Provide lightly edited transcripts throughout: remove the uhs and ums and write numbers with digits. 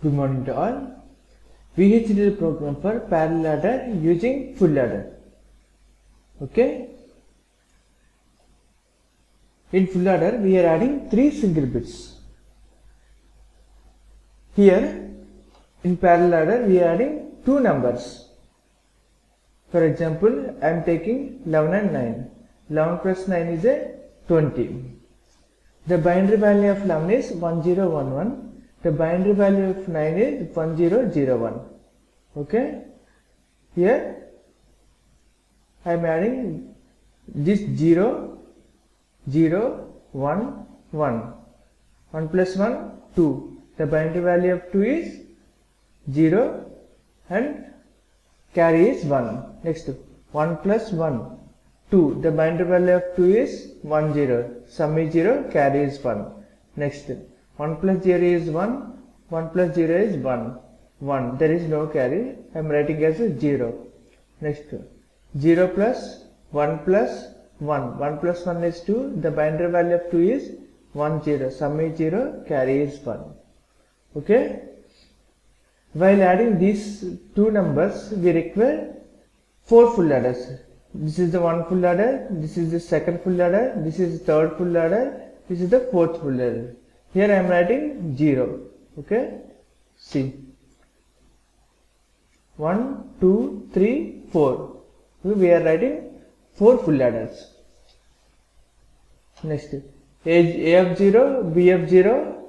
Good morning to all. VHDL program for parallel ladder using full ladder. Okay. In full ladder we are adding 3 single bits. Here in parallel ladder we are adding 2 numbers. For example, I am taking 11 and 9. 11 plus 9 is a 20. The binary value of 11 is 1011. The binary value of 9 is 1001. Okay. Here I am adding this 0, 0, 1, 1. 1 plus 1, 2. The binary value of 2 is 0 and carry is 1. Next 1 plus 1, 2. The binary value of 2 is 1, 0. Sum is 0, carry is 1. Next 1 plus 0 is 1, 1 plus 0 is 1, 1. There is no carry. I am writing as a 0. Next 0 plus 1 plus 1. 1 plus 1 is 2. The binary value of 2 is 1, 0. Sum is 0, carry is 1. Okay. While adding these 2 numbers, we require 4 full ladders. This is the 1 full ladder, this is the 2nd full ladder, this is the 3rd full ladder, this is the 4th full ladder. Here I am writing 0. Okay. See. 1, 2, 3, 4. We are writing 4 full ladders. Next. A of 0, B of 0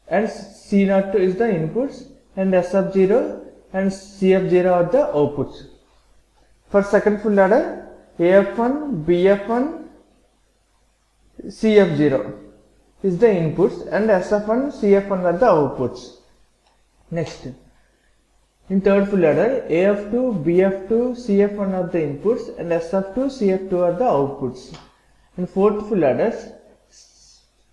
and C naught is the inputs and S of 0 and C of 0 are the outputs. For 2nd full ladder, A of 1, B of 1, C of 0 is the inputs and S of 1, C of 1 are the outputs. Next, in 3rd full ladder, A of 2, B of 2, C of 1 are the inputs and S of 2, C of 2 are the outputs. In 4th full ladders,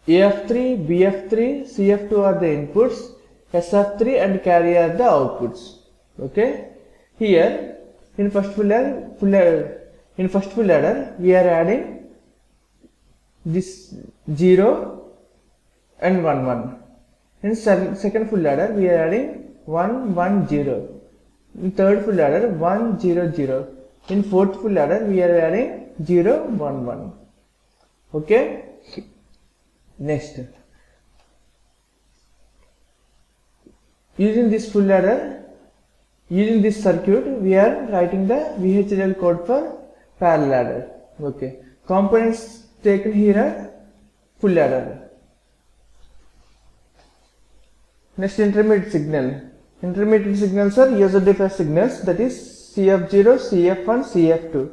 A of 3, B of 3, C of 2 are the inputs, S of 3 and carry are the outputs. Okay. Here, in first full ladder, we are adding this 0 and 1, 1. In 2nd full ladder, we are adding 1, 1, 0. In 3rd full ladder, 1, 0, 0. In 4th full ladder, we are adding 0, 1, 1. Okay. Next. Using this full ladder, using this circuit, we are writing the VHDL code for parallel ladder. Okay. Components taken here are full ladder. Next, intermediate signal. Intermediate signals are user-defined signals, that is C of 0, CF1, CF2.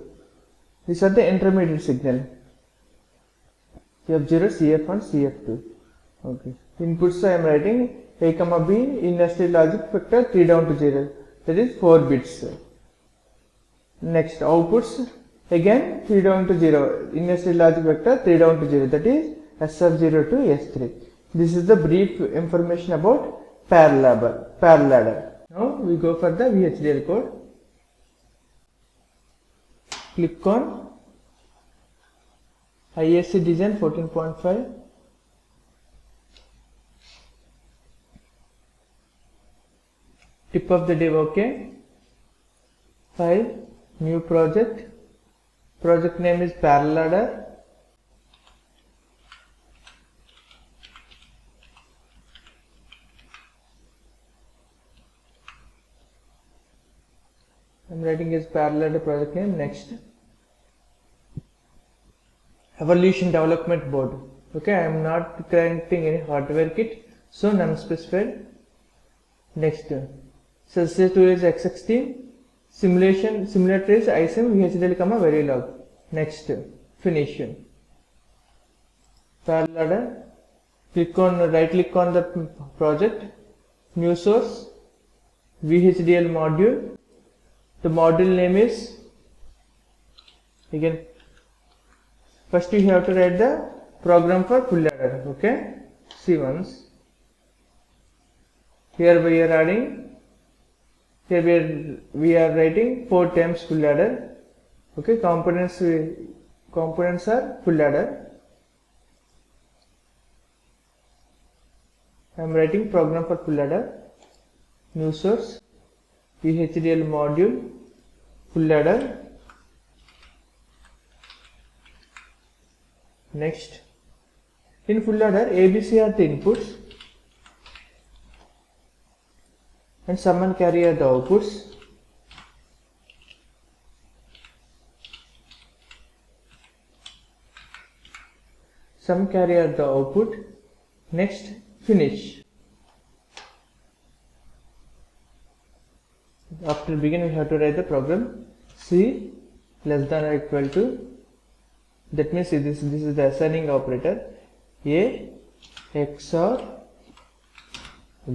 These are the intermediate signal. C of 0, CF1, CF2. Okay. Inputs I am writing A, B in nested logic vector 3 down to 0. That is 4 bits. Next, outputs again 3 down to 0 in nested logic vector 3 down to 0. That is S of 0 to S3. This is the brief information about parallel ladder. Now we go for the VHDL code. Click on ISC design 14.5. Tip of the div OK. File, new project. Project name is parallel ladder. I am writing as parallel ladder project name. Next, evolution development board. Okay, I am not creating any hardware kit, so none specified. Next, Celsius tool is X16, simulator is ISM VHDL, Verilog. Next, finish. Parallel ladder. Right click on the project, new source, VHDL module. The module name is, again, first you have to write the program for full ladder. Okay, see once. Here we are adding, here we are writing 4 times full ladder. Okay, components are full ladder. I am writing program for full ladder. new source, VHDL module, full adder. Next, in full adder, ABC are the inputs and sum and carry are the outputs. Sum carry are the output. Next, finish. After begin, we have to write the program C less than or equal to, that means this is the assigning operator, A XOR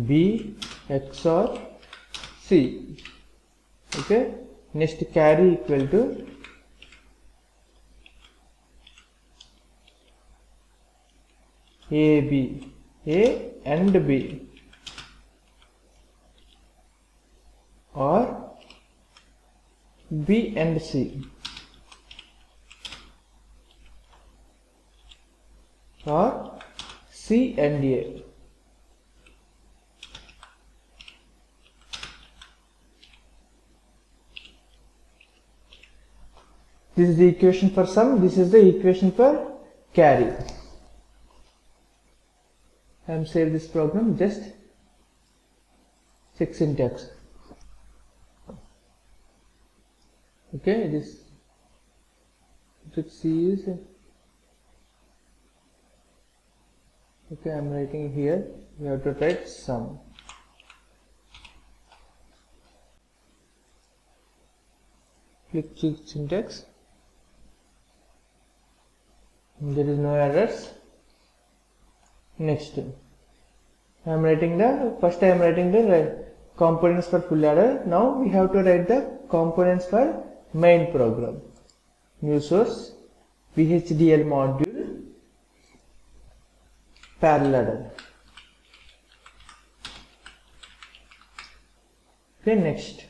B XOR C. Okay. Next, carry equal to A and B or B and C or C and A. This is the equation for sum, this is the equation for carry. I am saved this program, just check syntax. Okay, this C is, okay, I am writing here, we have to write sum. Click check syntax. There is no errors. Next, I am writing the components for full adder. Now we have to write the components for main program. New source, VHDL module, parallel adder. Okay, next.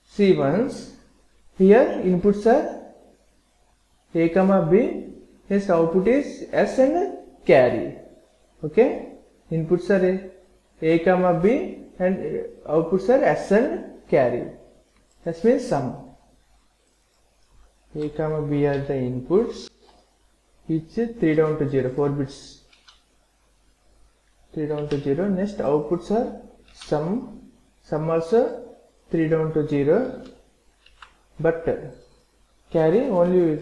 See once, here inputs are A comma B, his output is S and carry. Okay, inputs are A comma B and outputs are S and carry. That means sum. A comma B are the inputs, each 3 down to 0, 4 bits, 3 down to 0. Next, outputs are sum also 3 down to 0, but carry only.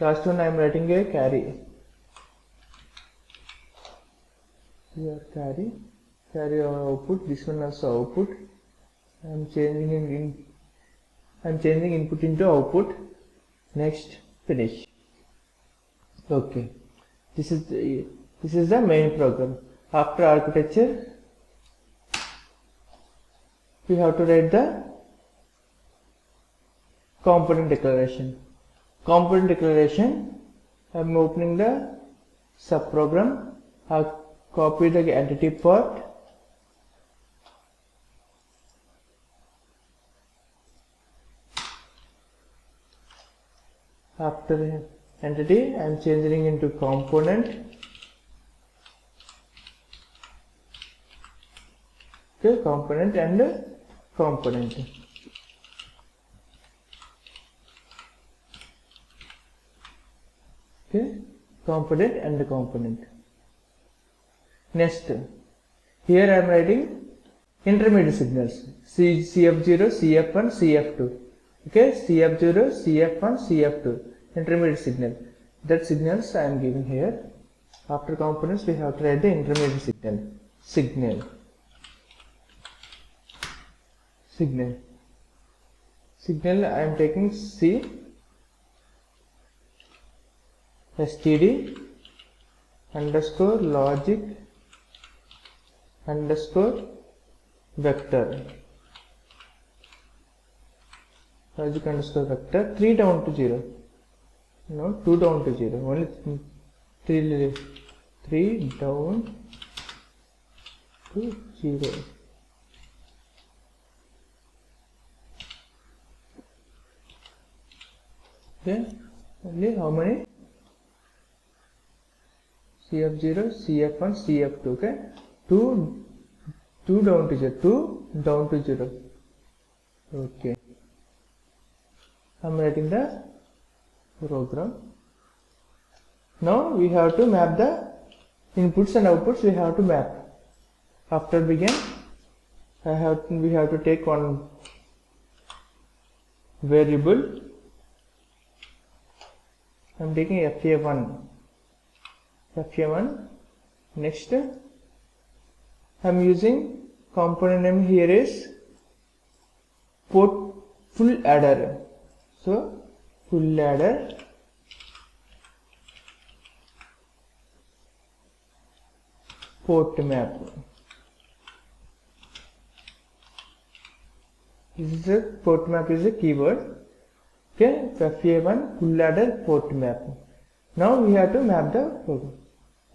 Last one I am writing a carry. Here carry our output. This one also output. I am changing input into output. Next, finish. Okay, this is the main program. After architecture, we have to write the component declaration. Component declaration, I am opening the subprogram. I copy the entity part. After entity, I am changing into component. Okay, component and component. Okay, component and component. Next, here I am writing intermediate signals, CF0, CF1, CF2. Okay, CF0, CF1, CF2, intermediate signal. That signals I am giving here. After components, we have to write the intermediate signal. Signal I am taking C, std underscore logic underscore vector, 3 down to 0, no, 2 down to 0, only 3 down to 0. Okay, only how many? CF0, CF1, CF2. Okay, 2 down to 0, 2 down to 0. Okay, I'm writing the program. Now we have to map the inputs and outputs. We have to map. After begin, we have to take one variable. I'm taking FA1. Next, I'm using component name here is port full adder. So full adder port map. This is a port map is a keyword. Okay, FA1 full adder port map. Now we have to map the program.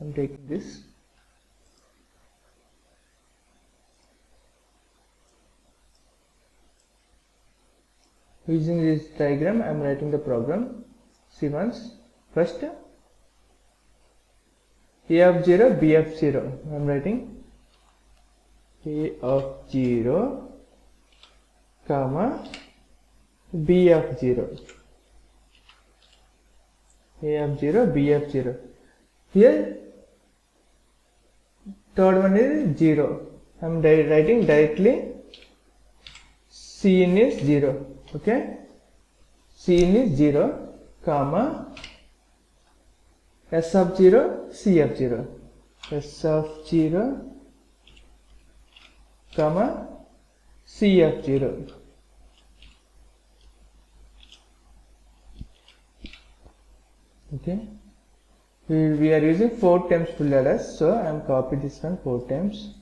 I'm taking this. Using this diagram, I am writing the program. See once. First, A of 0, B of 0. I am writing A of 0, comma, B of 0. A of 0, B of 0. Here, third one is 0. I am writing directly Cin is 0. Okay, Cin is 0, comma, S of 0, C of 0. S of 0, comma, C of 0. Okay, we are using 4 times full address, so I am copy this one 4 times.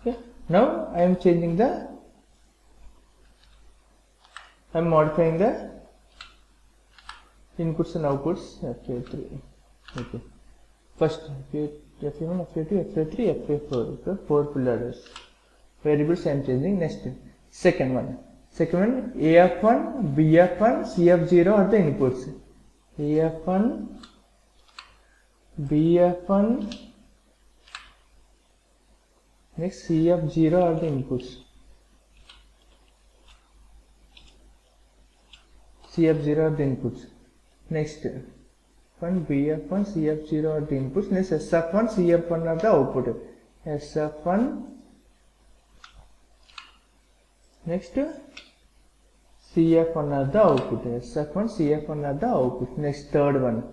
Okay, now I am changing the, I am modifying the inputs and outputs FA3. Okay, first FA1, FA2, FA3, FA4. Okay, 4 full address. Variables I am changing. Next, second one, AF1, BF1, CF0 are the inputs. AF1, BF1, next CF0 are the inputs. CF0 are the inputs. Next, BF1, CF0 are the inputs. Next, SF1, CF1 are the output. SF1. Next, CF1 are the output. SF1, CF1 are the output. Next, third one.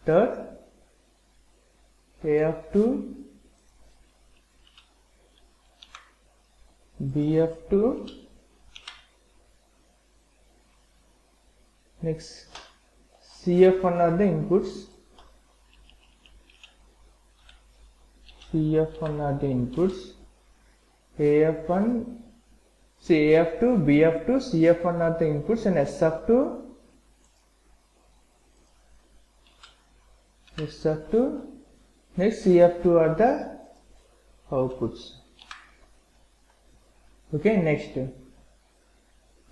Third, AF2, BF2. Next, CF1 are the inputs. CF1 are the inputs. AF1. See, AF2, BF2, CF1 are the inputs, and SF2, next CF2 are the outputs. Okay, next,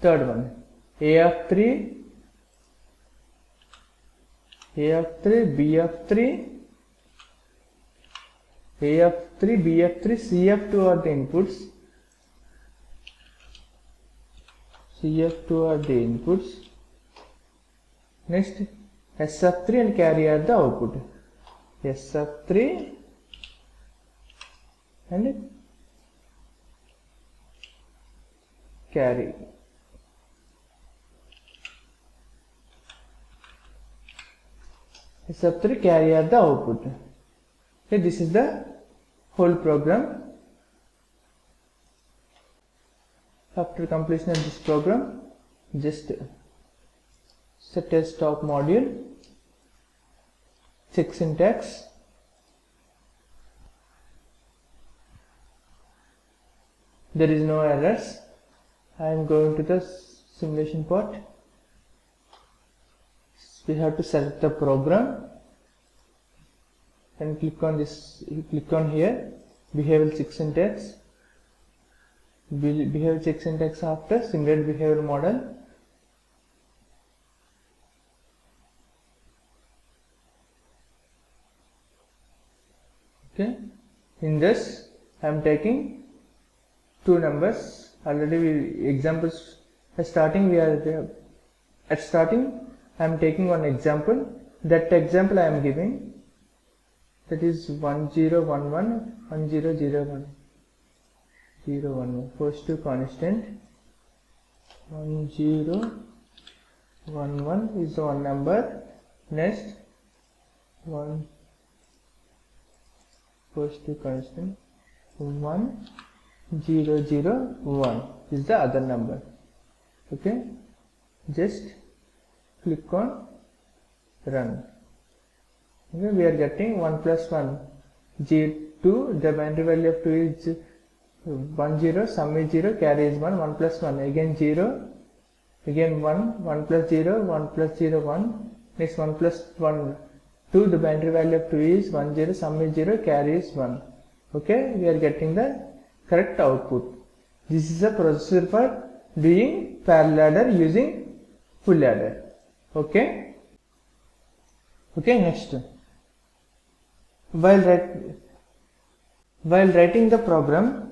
third one, AF3, BF3, BF3, CF2 are the inputs. CF2 are the inputs. Next, SF3 and carry are the output. SF3 and carry. SF3 carry are the output. Okay, this is the whole program. After completion of this program, just set a stop module, check syntax, there is no errors. I am going to the simulation part. We have to select the program and click on this, click on here, behavioral check syntax. behavior check syntax after simulated behavior model. Okay, in this I am taking two numbers. Already examples starting we are at starting I am taking one example. That example I am giving, that is 1011 1001 011. First to constant 1011 is one number. Next one first to constant 1001 is the other number. Okay, just click on run. Okay, we are getting 1 plus 1 2. The binary value of 2 is 1 0, sum is 0, carry is 1, 1 plus 1 again 0, again 1, 1 plus 0, 1 plus 0 1, next 1 plus 1 2. The binary value of 2 is 1 0, sum is 0, carry is 1. Okay, we are getting the correct output. This is a procedure for doing parallel adder using full adder. Okay, next, while writing the program,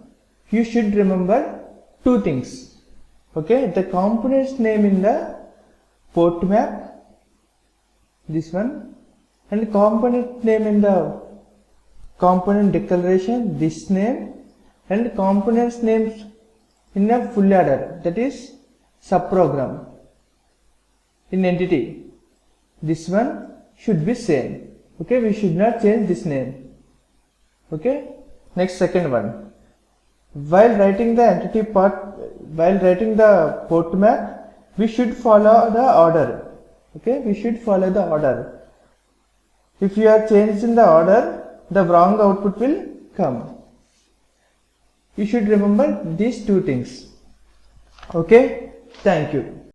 you should remember two things. Okay, the component's name in the port map, this one, and component name in the component declaration, this name, and components names in a full adder, that is subprogram in entity. This one should be same. Okay, we should not change this name. Okay, next, second one, while writing the entity part, while writing the port map, we should follow the order. Okay, we should follow the order. If you are changing the order, the wrong output will come. You should remember these two things. Okay, thank you.